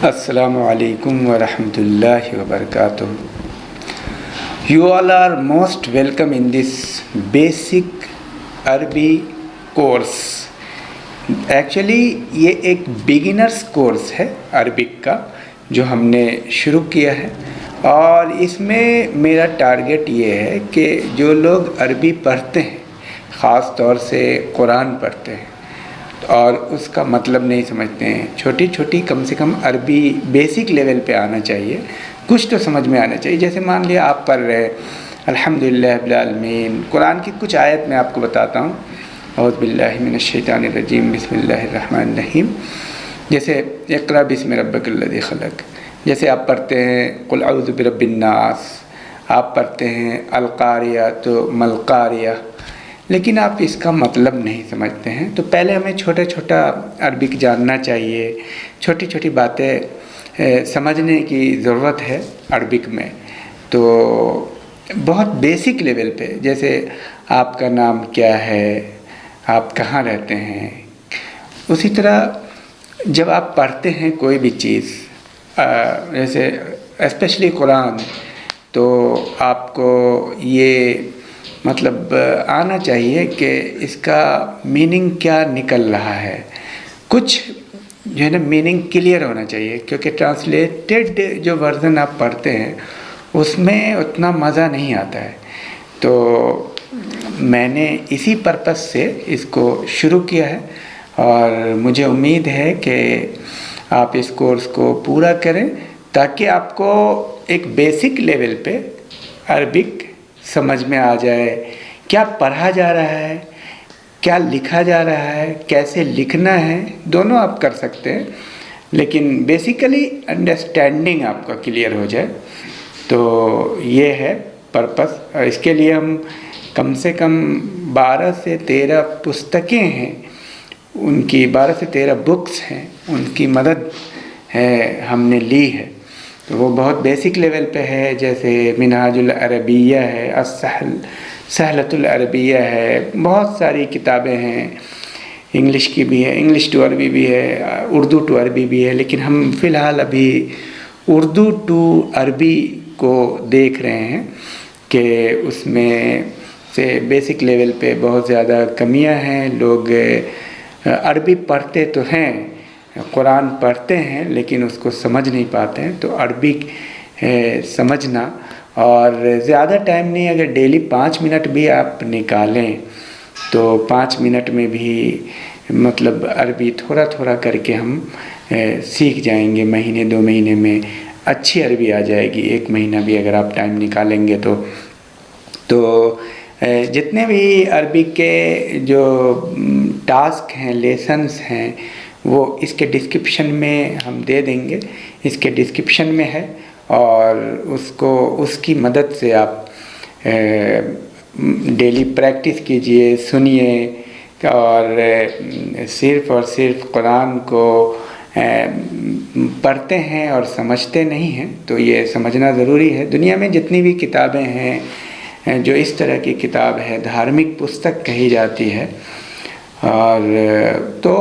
Assalamu alaikum wa rahmatullahi wa barakatuh. You all are most welcome in this basic Arabic course. Actually ये एक beginners course है Arabic का जो हमने शुरू किया है, और इसमें मेरा टारगेट ये है कि जो लोग अरबी पढ़ते हैं, ख़ास तौर से कुरान पढ़ते हैं और उसका मतलब नहीं समझते हैं, छोटी छोटी कम से कम अरबी बेसिक लेवल पे आना चाहिए, कुछ तो समझ में आना चाहिए। जैसे मान लिया आप पढ़ रहे अल्हम्दुलिल्लाह रब्बिल आलमीन, कुरान की कुछ आयत मैं आपको बताता हूँ। औज़ु बिल्लाहि मिनश शैतानिर रजीम, बिस्मिल्लाहिर रहमानिर रहीम। जैसे इक़रा बिस्मि रब्बिकल्लज़ी खलक़, जैसे आप पढ़ते हैं कुल अऊज़ु बिरब्बिन नास, आप पढ़ते हैं अल क़ारिया तो मल क़ारिया, लेकिन आप इसका मतलब नहीं समझते हैं। तो पहले हमें छोटा छोटा अरबिक जानना चाहिए, छोटी छोटी बातें समझने की ज़रूरत है अरबिक में। तो बहुत बेसिक लेवल पे, जैसे आपका नाम क्या है, आप कहाँ रहते हैं, उसी तरह जब आप पढ़ते हैं कोई भी चीज़, जैसे स्पेशली कुरान, तो आपको ये मतलब आना चाहिए कि इसका मीनिंग क्या निकल रहा है। कुछ जो है ना मीनिंग क्लियर होना चाहिए, क्योंकि ट्रांसलेटेड जो वर्ज़न आप पढ़ते हैं उसमें उतना मज़ा नहीं आता है। तो मैंने इसी पर्पस से इसको शुरू किया है, और मुझे उम्मीद है कि आप इस कोर्स को पूरा करें ताकि आपको एक बेसिक लेवल पे अरबिक समझ में आ जाए, क्या पढ़ा जा रहा है, क्या लिखा जा रहा है, कैसे लिखना है, दोनों आप कर सकते हैं, लेकिन बेसिकली अंडरस्टैंडिंग आपका क्लियर हो जाए। तो ये है पर्पस। इसके लिए हम कम से कम 12 से 13 पुस्तकें हैं, उनकी 12 से 13 बुक्स हैं, उनकी मदद है हमने ली है। तो वो बहुत बेसिक लेवल पे है, जैसे मिनहाजुल अरबिया है, सहलतुल अरबिया है, बहुत सारी किताबें हैं, इंग्लिश की भी है, इंग्लिश टू अरबी भी है, उर्दू टू अरबी भी है, लेकिन हम फ़िलहाल अभी उर्दू टू अरबी को देख रहे हैं कि उसमें से बेसिक लेवल पे बहुत ज़्यादा कमियां हैं। लोग अरबी पढ़ते तो हैं, कुरान पढ़ते हैं, लेकिन उसको समझ नहीं पाते हैं। तो अरबी समझना, और ज़्यादा टाइम नहीं, अगर डेली 5 मिनट भी आप निकालें तो 5 मिनट में भी मतलब अरबी थोड़ा थोड़ा करके हम सीख जाएंगे। महीने 2 महीने में अच्छी अरबी आ जाएगी। 1 महीना भी अगर आप टाइम निकालेंगे तो जितने भी अरबी के जो टास्क हैं, लेसन्स हैं, वो इसके डिस्क्रिप्शन में हम दे देंगे, इसके डिस्क्रिप्शन में है, और उसकी मदद से आप डेली प्रैक्टिस कीजिए, सुनिए, और सिर्फ़ कुरान को पढ़ते हैं और समझते नहीं हैं। तो ये समझना ज़रूरी है। दुनिया में जितनी भी किताबें हैं, जो इस तरह की किताब है, धार्मिक पुस्तक कही जाती है, और तो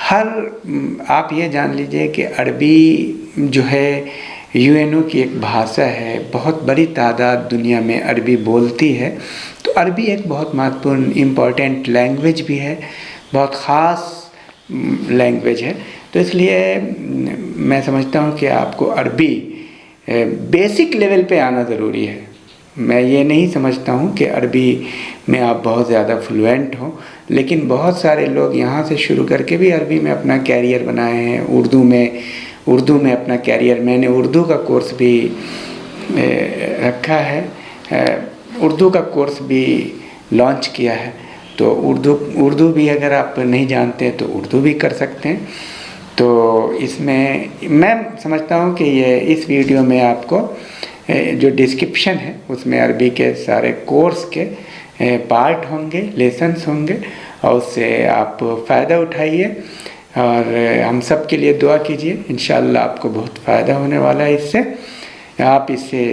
आप ये जान लीजिए कि अरबी जो है यूएनओ की एक भाषा है, बहुत बड़ी तादाद दुनिया में अरबी बोलती है। तो अरबी एक बहुत महत्वपूर्ण इम्पॉर्टेंट लैंग्वेज भी है, बहुत ख़ास लैंग्वेज है। तो इसलिए मैं समझता हूँ कि आपको अरबी बेसिक लेवल पे आना ज़रूरी है। मैं ये नहीं समझता हूँ कि अरबी में आप बहुत ज़्यादा फ्लुएंट हो, लेकिन बहुत सारे लोग यहाँ से शुरू करके भी अरबी में अपना कैरियर बनाए हैं। उर्दू में अपना कैरियर, मैंने उर्दू का कोर्स भी रखा है, उर्दू का कोर्स भी लॉन्च किया है। तो उर्दू भी अगर आप नहीं जानते तो उर्दू भी कर सकते हैं। तो इसमें मैं समझता हूँ कि ये इस वीडियो में आपको जो डिस्क्रिप्शन है उसमें अरबी के सारे कोर्स के पार्ट होंगे, लेसन्स होंगे, और उससे आप फ़ायदा उठाइए, और हम सब के लिए दुआ कीजिए। इंशाअल्लाह आपको बहुत फ़ायदा होने वाला है इससे। आप इससे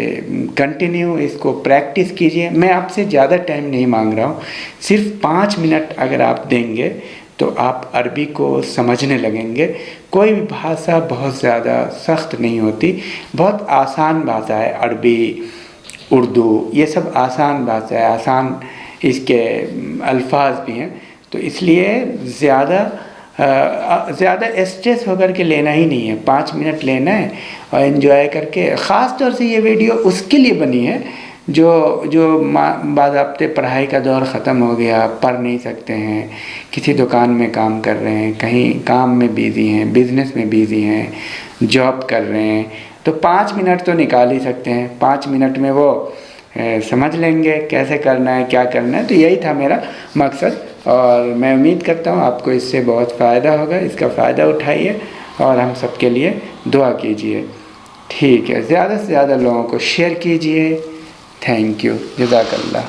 कंटिन्यू इसको प्रैक्टिस कीजिए। मैं आपसे ज़्यादा टाइम नहीं मांग रहा हूँ, सिर्फ 5 मिनट अगर आप देंगे तो आप अरबी को समझने लगेंगे। کوئی بھی بھاشا بہت زیادہ سخت نہیں ہوتی، بہت آسان بھاشا ہے۔ عربی، اردو، یہ سب آسان بھاشا ہے، آسان اس کے الفاظ بھی ہیں، تو اس لیے زیادہ اسٹریس ہو کر کے لینا ہی نہیں ہے، 5 منٹ لینا ہے اور انجوائے کر کے۔ خاص طور سے یہ ویڈیو اس کے لیے بنی ہے جو باضابطے پڑھائی کا دور ختم ہو گیا، پڑھ نہیں سکتے ہیں، کسی دکان میں کام کر رہے ہیں، کہیں کام میں بیزی ہیں، بزنس میں بیزی ہیں، جاب کر رہے ہیں، تو 5 منٹ تو نکال ہی سکتے ہیں۔ 5 منٹ میں وہ سمجھ لیں گے کیسے کرنا ہے، کیا کرنا ہے۔ تو یہی تھا میرا مقصد، اور میں امید کرتا ہوں آپ کو اس سے بہت فائدہ ہوگا۔ اس کا فائدہ اٹھائیے اور ہم سب کے لیے دعا کیجیے، ٹھیک ہے؟ زیادہ سے زیادہ لوگوں کو شیئر کیجیے۔ تھینک یو، جزاک اللہ۔